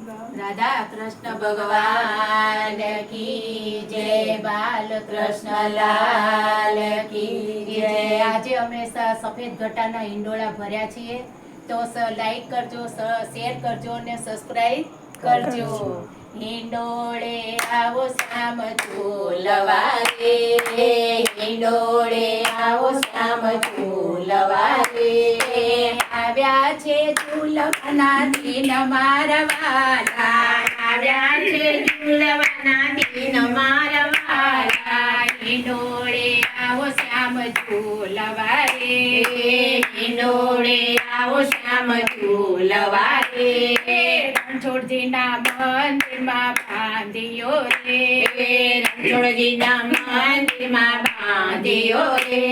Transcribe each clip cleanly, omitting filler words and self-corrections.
રાધા કૃષ્ણ ભગવાન કી જય, બાલ કૃષ્ણ લાલ કી જય। આજે અમે સફેદ ગટાના હિંડોળા ભર્યા છીએ, તો લાઈક કરજો, શેર કરજો અને સબસ્ક્રાઇબ કરજો। હિંડોળે આવો શ્યામ ઝૂલવા રે, હિંડોળે આવો શ્યામ ઝૂલવા રે, આવ્યા છે ઝૂલવાના દિન મારા વાલા, આવ્યા છે ઝૂલવાના દિન મારા વાલા, હિંડોળે આવો શ્યામ ઝૂલવા રે, હિંડોળે આવો શ્યામ ઝૂલવા રે, રણછોડજીના મંદિરમાં બાંધ્યો રે, રણછોડજીના મંદિરમાં બાંધ્યો રે,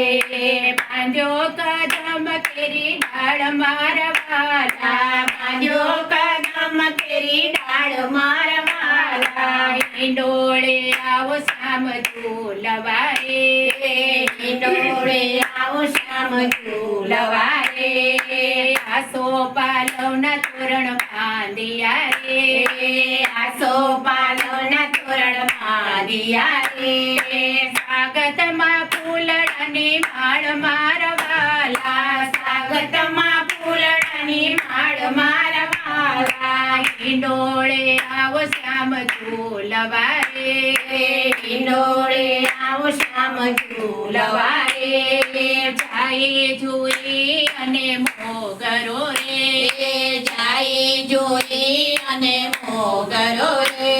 બાંધ્યો કદમ કેરી ડાળ મારા વાલા, બાંધ્યો કદમ કેરી ડાળ મારા વાલા, હિંડોળે આવો શ્યામ ઝૂલવા રે, હિંડોળે આવો શ્યામ ઝૂલવા રે, આસો પાલવના તોરણ બાંધ્યા રે, આસો પાલવના તોરણ બાંધ્યા રે, સ્વાગતમાં ફૂલડાની માળ મારા વાલા, સ્વાગતમાં ફૂલડાની માળ મારા વાલા, હિંડોળે આવો શ્યામ ઝૂલવા રે, હિંડોળે આવો શ્યામ ઝૂલવા રે, જાય જોઈ અને મોગરો રે, જાય જોઈ અને મોગરો રે,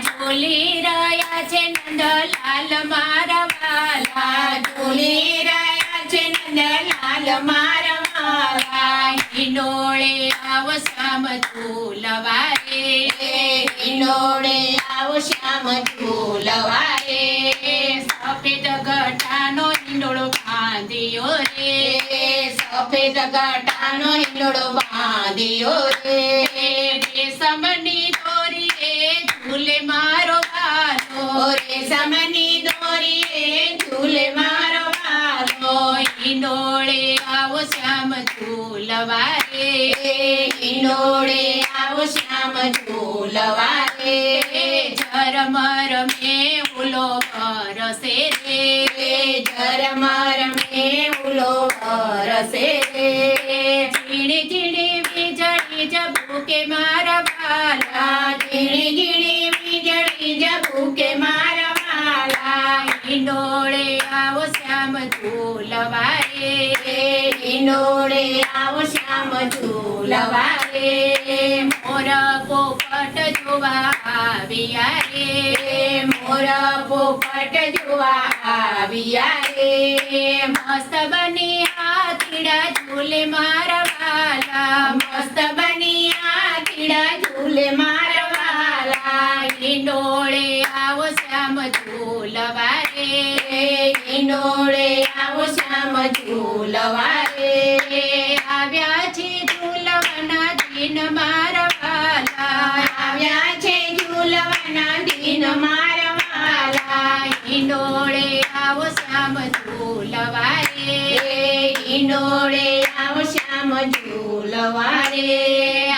ઝૂલી રહ્યા છે નંદલાલ મારા વાલા, ઝૂલી રહ્યા છે નંદલાલ મારા વાલા, હિંડોળે આવો શ્યામ ઝૂલવા રે, હિંડોળે આવો શ્યામ ઝૂલવા રે, સફેદ ગટાનો હિંડોળો બાંધ્યો રે, સફેદ ગટાનો હિંડોળો બાંધ્યો રે, રેશમની દોરીએ ઝૂલે મારો વાલો, રેશમની દોરીએ ઝૂલે મારો વાલો, હિંડોળે આવો શ્યામ ઝૂલવા રે, હિંડોળે આવો શ્યામ ઝૂલવા રે, ઝરમર મેં ઉલો બરસે રે, ઝરમર મેં ઉલો બરસે રે, ઝીણી ઝીણી વીજળી ઝબૂકે મારા વાલા, ઝીણી ઝીણી વીજળી ઝબૂકે મારા વાલા, હિંડોળે આવો શ્યામ ઝૂલવા રે, હિંડોળે આવો શ્યામ ઝૂલવા રે, મોર પોપટ જોવા આવ્યા રે, મોર પોપટ જોવા આવ્યા રે, મસ્ત બની હાથીડા ઝૂલે મારા વાલા, મસ્ત બની હાથીડા ઝૂલે મારા વાલા, હિંડોળે આવો શ્યામ ઝૂલવા રે, હિંડોળે આવો શ્યામ ઝૂલવા રે, આવ્યા છે ઝૂલવાના દિન મારા વાલા, આવ્યા છે ઝૂલવાના દિન મારા વાલા, હિંડોળે આવો શ્યામ ઝૂલવા રે, હિંડોળે આવો શ્યામ ઝૂલવા રે।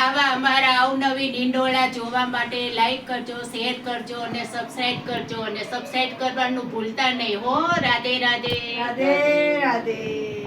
આવા અમારા અવનવી હિંડોળા જોવા માટે લાઈક કરજો, શેર કરજો અને સબસ્ક્રાઇબ કરજો, અને સબસ્ક્રાઇબ કરવાનું ભૂલતા નહીં હો। રાધે રાધે, રાધે રાધે।